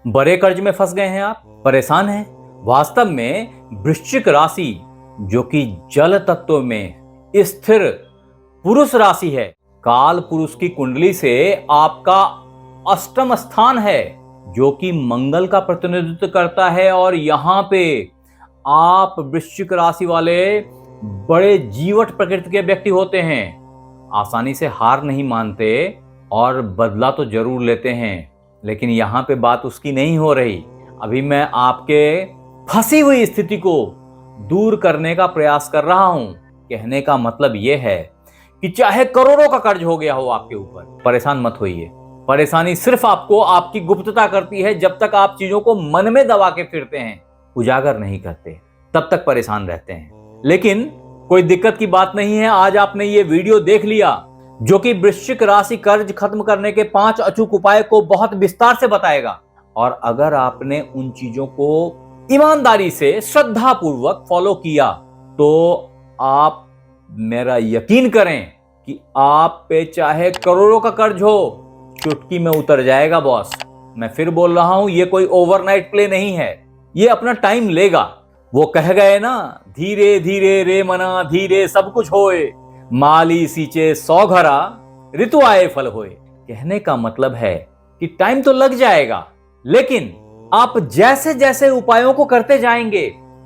बड़े कर्ज में फंस गए हैं, आप परेशान हैं। वास्तव में वृश्चिक राशि जो कि जल तत्व में स्थिर पुरुष राशि है, काल पुरुष की कुंडली से आपका अष्टम स्थान है जो कि मंगल का प्रतिनिधित्व करता है। और यहां पे आप वृश्चिक राशि वाले बड़े जीवट प्रकृति के व्यक्ति होते हैं, आसानी से हार नहीं मानते और बदला तो जरूर लेते हैं। लेकिन यहाँ पे बात उसकी नहीं हो रही। अभी मैं आपके फंसी हुई स्थिति को दूर करने का प्रयास कर रहा हूं। कहने का मतलब यह है कि चाहे करोड़ों का कर्ज हो गया हो आपके ऊपर, परेशान मत होइए। परेशानी सिर्फ आपको आपकी गुप्तता करती है। जब तक आप चीजों को मन में दबा के फिरते हैं, उजागर नहीं करते, तब तक परेशान रहते हैं। लेकिन कोई दिक्कत की बात नहीं है। आज आपने ये वीडियो देख लिया जो कि वृश्चिक राशि कर्ज खत्म करने के 5 अचूक उपाय को बहुत विस्तार से बताएगा। और अगर आपने उन चीजों को ईमानदारी से श्रद्धा पूर्वक फॉलो किया तो आप मेरा यकीन करें कि आप पे चाहे करोड़ों का कर्ज हो, चुटकी में उतर जाएगा बॉस। मैं फिर बोल रहा हूं, ये कोई ओवरनाइट प्ले नहीं है, ये अपना टाइम लेगा। वो कह गए ना, धीरे धीरे रे मना धीरे सब कुछ होए, माली सींचे 100 घरा ऋतु आए फल होए। कहने का मतलब है कि टाइम तो लग जाएगा, लेकिन आप जैसे जैसे उपायों को करते जाएंगे,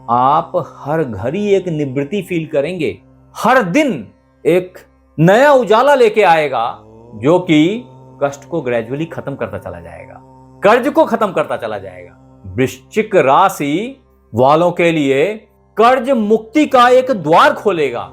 आप हर घड़ी एक निवृत्ति फील करेंगे। हर दिन एक नया उजाला लेके आएगा जो कि कष्ट को ग्रेजुअली खत्म करता चला जाएगा, कर्ज को खत्म करता चला जाएगा। वृश्चिक राशि वालों के लिए कर्ज मुक्ति का एक द्वार खोलेगा।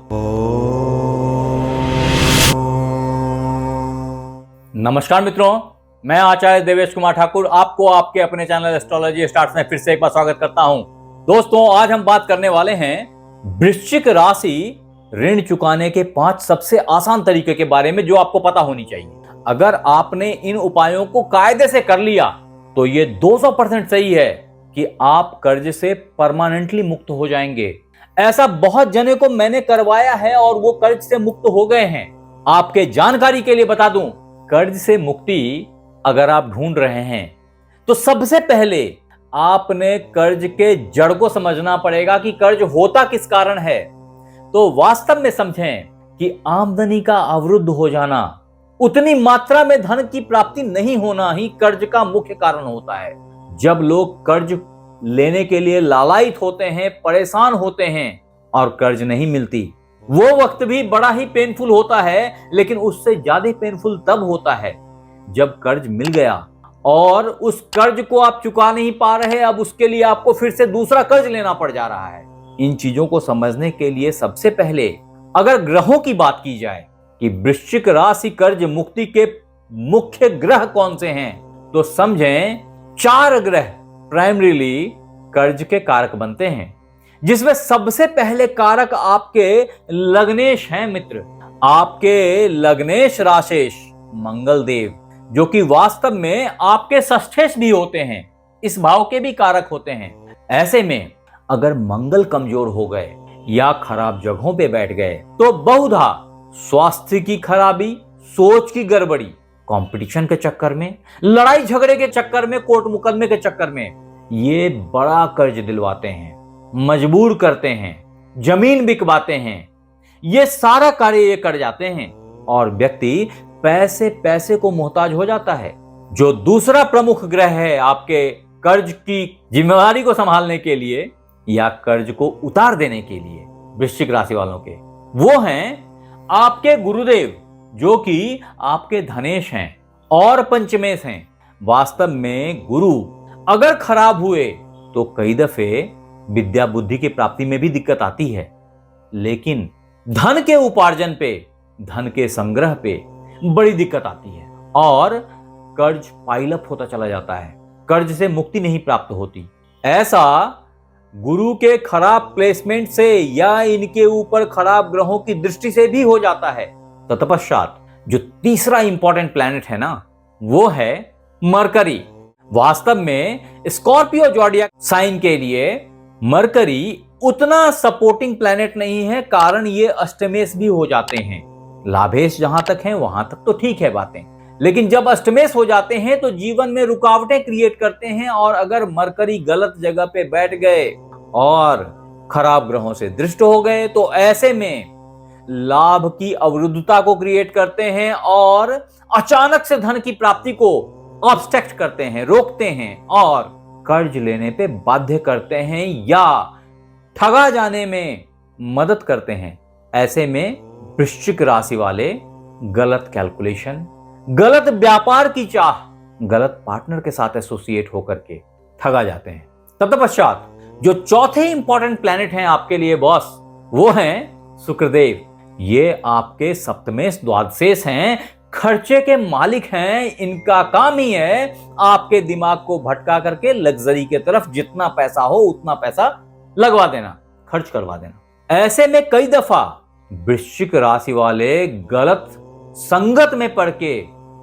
नमस्कार मित्रों, मैं आचार्य देवेश कुमार ठाकुर आपको आपके अपने चैनल एस्ट्रोलॉजी स्टार्ट्स में फिर से एक बार स्वागत करता हूं। दोस्तों, आज हम बात करने वाले हैं वृश्चिक राशि ऋण चुकाने के 5 सबसे आसान तरीके के बारे में जो आपको पता होनी चाहिए। अगर आपने इन उपायों को कायदे से कर लिया तो ये 200% सही है कि आप कर्ज से परमानेंटली मुक्त हो जाएंगे। ऐसा बहुत जने को मैंने करवाया है और वो कर्ज से मुक्त हो गए हैं। आपके जानकारी के लिए बता दूं, कर्ज से मुक्ति अगर आप ढूंढ रहे हैं तो सबसे पहले आपने कर्ज के जड़ को समझना पड़ेगा कि कर्ज होता किस कारण है। तो वास्तव में समझें कि आमदनी का अवरुद्ध हो जाना, उतनी मात्रा में धन की प्राप्ति नहीं होना ही कर्ज का मुख्य कारण होता है। जब लोग कर्ज लेने के लिए लालायित होते हैं, परेशान होते हैं और कर्ज नहीं मिलती, वो वक्त भी बड़ा ही पेनफुल होता है। लेकिन उससे ज्यादा पेनफुल तब होता है जब कर्ज मिल गया और उस कर्ज को आप चुका नहीं पा रहे, अब उसके लिए आपको फिर से दूसरा कर्ज लेना पड़ जा रहा है। इन चीजों को समझने के लिए सबसे पहले अगर ग्रहों की बात की जाए कि वृश्चिक राशि कर्ज मुक्ति के मुख्य ग्रह कौन से हैं, तो समझें 4 ग्रह प्राइमरीली कर्ज के कारक बनते हैं, जिसमें सबसे पहले कारक आपके लग्नेश हैं मित्र। आपके लग्नेश राशेश मंगल देव, जो कि वास्तव में आपके षष्ठेश भी होते हैं, इस भाव के भी कारक होते हैं। ऐसे में अगर मंगल कमजोर हो गए या खराब जगहों पे बैठ गए तो बहुधा स्वास्थ्य की खराबी, सोच की गड़बड़ी, कंपटीशन के चक्कर में, लड़ाई झगड़े के चक्कर में, कोर्ट मुकदमे के चक्कर में ये बड़ा कर्ज दिलवाते हैं, मजबूर करते हैं, जमीन बिकवाते हैं। ये सारा कार्य ये कर जाते हैं और व्यक्ति पैसे पैसे को मोहताज हो जाता है। जो दूसरा प्रमुख ग्रह है आपके कर्ज की जिम्मेदारी को संभालने के लिए या कर्ज को उतार देने के लिए वृश्चिक राशि वालों के, वो हैं आपके गुरुदेव, जो कि आपके धनेश हैं और पंचमेश हैं। वास्तव में गुरु अगर खराब हुए तो कई दफे विद्या बुद्धि की प्राप्ति में भी दिक्कत आती है, लेकिन धन के उपार्जन पे, धन के संग्रह पे बड़ी दिक्कत आती है और कर्ज पाइलअप होता चला जाता है, कर्ज से मुक्ति नहीं प्राप्त होती। ऐसा गुरु के खराब प्लेसमेंट से या इनके ऊपर खराब ग्रहों की दृष्टि से भी हो जाता है। तत्पश्चात जो तीसरा इंपॉर्टेंट प्लैनेट है ना, वो है मरकरी। वास्तव में स्कॉर्पियो ज़ोडिएक साइन के लिए मरकरी उतना सपोर्टिंग प्लैनेट नहीं है, कारण ये अष्टमेश भी हो जाते हैं। लाभेश जहां तक है वहां तक तो ठीक है बातें, लेकिन जब अष्टमेश हो जाते हैं तो जीवन में रुकावटें क्रिएट करते हैं, और अगर मरकरी गलत जगह पे बैठ गए और खराब ग्रहों से दृष्ट हो गए तो ऐसे में लाभ की अवरुद्धता को क्रिएट करते हैं और अचानक से धन की प्राप्ति को ऑब्स्ट्रक्ट करते हैं, रोकते हैं और कर्ज लेने पे बाध्य करते हैं या ठगा जाने में मदद करते हैं। ऐसे में वृश्चिक राशि वाले गलत कैलकुलेशन, गलत व्यापार की चाह, गलत पार्टनर के साथ एसोसिएट होकर के ठगा जाते हैं। तत्पश्चात जो चौथे इंपॉर्टेंट प्लैनेट हैं आपके लिए बॉस, वो हैं शुक्रदेव। ये आपके सप्तमेश द्वादशेश हैं, खर्चे के मालिक हैं। इनका काम ही है आपके दिमाग को भटका करके लग्जरी के तरफ जितना पैसा हो उतना पैसा लगवा देना, खर्च करवा देना। ऐसे में कई दफा वृश्चिक राशि वाले गलत संगत में पड़ के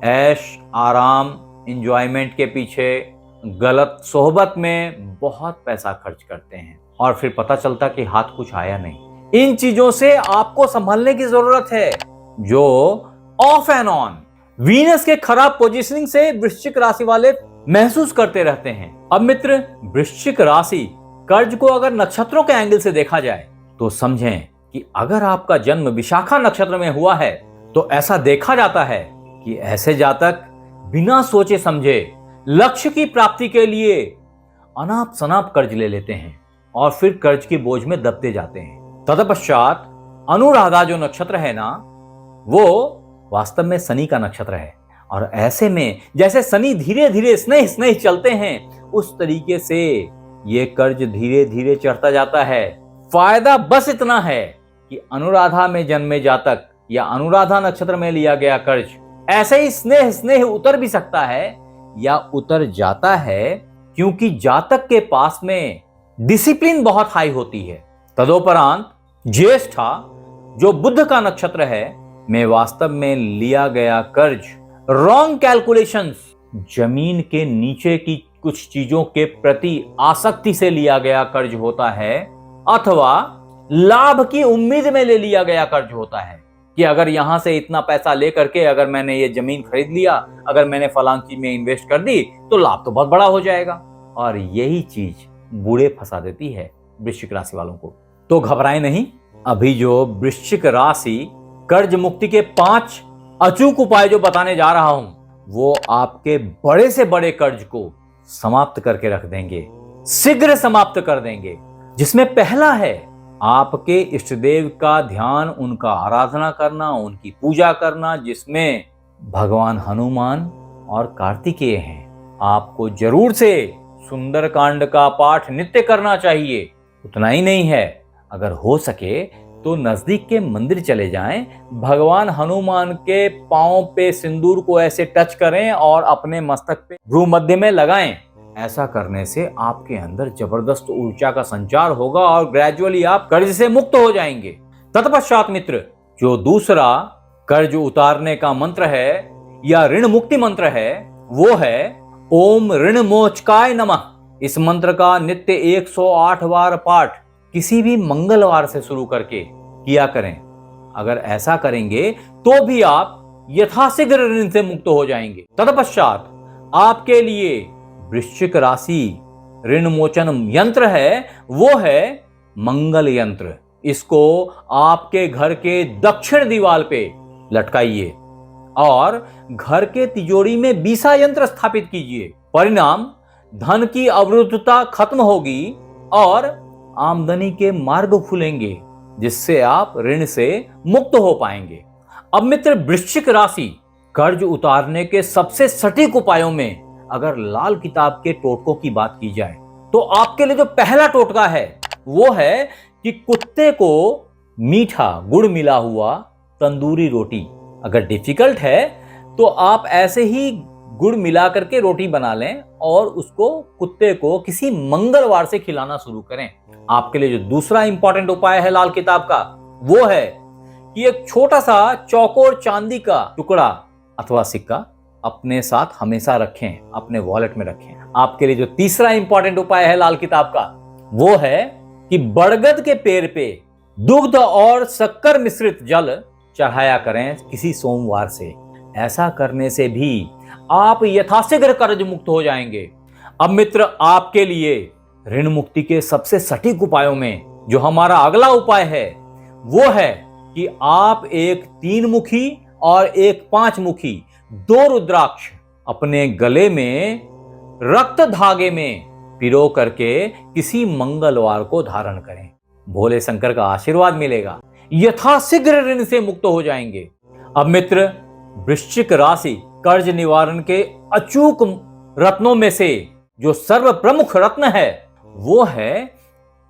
ऐश आराम एंजॉयमेंट के पीछे, गलत सोहबत में बहुत पैसा खर्च करते हैं और फिर पता चलता कि हाथ कुछ आया नहीं। इन चीजों से आपको संभलने की जरूरत है, जो ऑफ एंड ऑन वीनस के खराब पोजीशनिंग से वृश्चिक राशि वाले महसूस करते रहते हैं। अब मित्र, वृश्चिक राशि कर्ज को अगर नक्षत्रों के एंगल से देखा जाए तो समझें कि अगर आपका जन्म विशाखा नक्षत्र में हुआ है तो ऐसा देखा जाता है कि ऐसे जातक बिना सोचे समझे लक्ष्य की प्राप्ति के लिए अनाप शनाप कर्ज ले लेते हैं और फिर कर्ज के बोझ में दबते जाते हैं। तत्पश्चात अनुराधा जो नक्षत्र है ना, वो वास्तव में शनि का नक्षत्र है, और ऐसे में जैसे शनि धीरे धीरे स्नेह स्नेह चलते हैं उस तरीके से ये कर्ज धीरे धीरे चढ़ता जाता है। फायदा बस इतना है कि अनुराधा में जन्मे जातक या अनुराधा नक्षत्र में लिया गया कर्ज ऐसे ही स्नेह स्नेह उतर भी सकता है या उतर जाता है, क्योंकि जातक के पास में डिसिप्लिन बहुत हाई होती है। तदोपरांत ज्येष्ठा जो बुध का नक्षत्र है में वास्तव में लिया गया कर्ज रॉन्ग कैलकुलेशंस, जमीन के नीचे की कुछ चीजों के प्रति आसक्ति से लिया गया कर्ज होता है, अथवा लाभ की उम्मीद में ले लिया गया कर्ज होता है कि अगर यहां से इतना पैसा लेकर के अगर मैंने ये जमीन खरीद लिया, अगर मैंने फलां चीज में इन्वेस्ट कर दी तो लाभ तो बहुत बड़ा हो जाएगा। और यही चीज बूढ़े फंसा देती है वृश्चिक राशि वालों को। तो घबराएं नहीं, अभी जो वृश्चिक राशि कर्ज मुक्ति के 5 अचूक उपाय जो बताने जा रहा हूं, वो आपके बड़े से बड़े कर्ज को समाप्त करके रख देंगे, शीघ्र समाप्त कर देंगे। जिसमें पहला है आपके इष्ट देव का ध्यान, उनका आराधना करना, उनकी पूजा करना, जिसमें भगवान हनुमान और कार्तिकेय हैं। आपको जरूर से सुंदरकांड का पाठ नित्य करना चाहिए। उतना ही नहीं है, अगर हो सके तो नजदीक के मंदिर चले जाएं, भगवान हनुमान के पांव पे सिंदूर को ऐसे टच करें और अपने मस्तक पे भ्रू मध्य में लगाएं। ऐसा करने से आपके अंदर जबरदस्त ऊर्जा का संचार होगा और ग्रेजुअली आप कर्ज से मुक्त हो जाएंगे। तत्पश्चात मित्र, जो दूसरा कर्ज उतारने का मंत्र है या ऋण मुक्ति मंत्र है, वो है ओम ऋण मोचकाय नमः। इस मंत्र का नित्य 108 बार पाठ किसी भी मंगलवार से शुरू करके किया करें। अगर ऐसा करेंगे तो भी आप यथाशीघ्र ऋण से मुक्त हो जाएंगे। तत्पश्चात आपके लिए वृश्चिक राशि ऋण मोचन यंत्र है, वो है मंगल यंत्र। इसको आपके घर के दक्षिण दीवार पे लटकाइए और घर के तिजोरी में बीसा यंत्र स्थापित कीजिए। परिणाम, धन की अवरुद्धता खत्म होगी और आमदनी के मार्ग खुलेंगे, जिससे आप ऋण से मुक्त हो पाएंगे। अब मित्र, वृश्चिक राशि कर्ज उतारने के सबसे सटीक उपायों में अगर लाल किताब के टोटकों की बात की जाए तो आपके लिए जो पहला टोटका है वो है कि कुत्ते को मीठा गुड़ मिला हुआ तंदूरी रोटी, अगर डिफिकल्ट है तो आप ऐसे ही गुड़ मिला करके रोटी बना लें और उसको कुत्ते को किसी मंगलवार से खिलाना शुरू करें। आपके लिए जो दूसरा इंपॉर्टेंट उपाय है लाल किताब का, वो है कि एक छोटा सा चौकोर चांदी का टुकड़ा अथवा सिक्का अपने साथ हमेशा रखें, अपने वॉलेट में रखें। आपके लिए जो तीसरा इंपॉर्टेंट उपाय है लाल किताब का, वो है कि बरगद के पेड़ पे दुग्ध और शक्कर मिश्रित जल चढ़ाया करें किसी सोमवार से। ऐसा करने से भी आप यथाशीघ्र कर्ज मुक्त हो जाएंगे। अब मित्र, आपके लिए ऋण मुक्ति के सबसे सटीक उपायों में जो हमारा अगला उपाय है वो है कि आप एक 3 मुखी और एक 5 मुखी 2 रुद्राक्ष अपने गले में रक्त धागे में पिरो करके किसी मंगलवार को धारण करें। भोले शंकर का आशीर्वाद मिलेगा, यथाशीघ्र ऋण से मुक्त हो जाएंगे। अब मित्र, वृश्चिक राशि कर्ज निवारण के अचूक रत्नों में से जो सर्व प्रमुख रत्न है वो है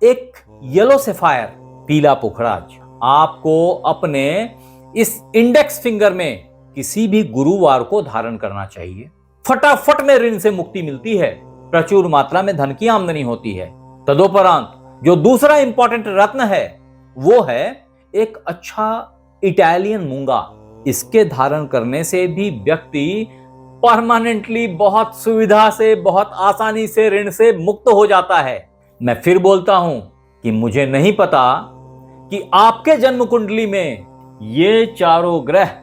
एक येलो सफायर, पीला पुखराज। आपको अपने इस इंडेक्स फिंगर में किसी भी गुरुवार को धारण करना चाहिए। फटाफट में ऋण से मुक्ति मिलती है, प्रचुर मात्रा में धन की आमदनी होती है। तदोपरांत जो दूसरा इंपॉर्टेंट रत्न है वो है एक अच्छा इटालियन मूंगा। इसके धारण करने से भी व्यक्ति परमानेंटली बहुत सुविधा से, बहुत आसानी से ऋण से मुक्त हो जाता है। मैं फिर बोलता हूं कि मुझे नहीं पता कि आपके जन्म कुंडली में ये चारों ग्रह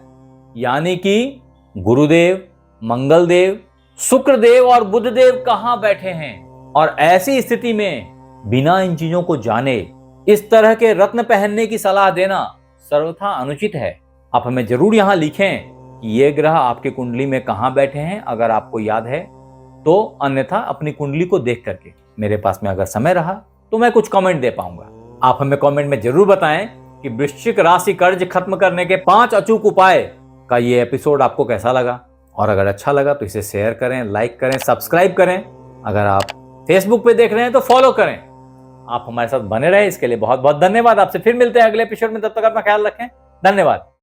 यानी कि गुरुदेव, मंगलदेव, शुक्रदेव और बुधदेव कहां बैठे हैं, और ऐसी स्थिति में बिना इन चीजों को जाने इस तरह के रत्न पहनने की सलाह देना सर्वथा अनुचित है। आप हमें जरूर यहां लिखें कि ये ग्रह आपके कुंडली में कहां बैठे हैं, अगर आपको याद है तो। अन्यथा अपनी कुंडली को देख करके, मेरे पास में अगर समय रहा तो मैं कुछ कमेंट दे पाऊंगा। आप हमें कमेंट में जरूर बताएं कि वृश्चिक राशि कर्ज खत्म करने के 5 अचूक उपाय का ये एपिसोड आपको कैसा लगा, और अगर अच्छा लगा तो इसे शेयर करें, लाइक करें, सब्सक्राइब करें। अगर आप फेसबुक पे देख रहे हैं तो फॉलो करें। आप हमारे साथ बने रहे इसके लिए बहुत बहुत धन्यवाद। आपसे फिर मिलते हैं अगले एपिसोड में, तब तक अपना ख्याल रखें। धन्यवाद।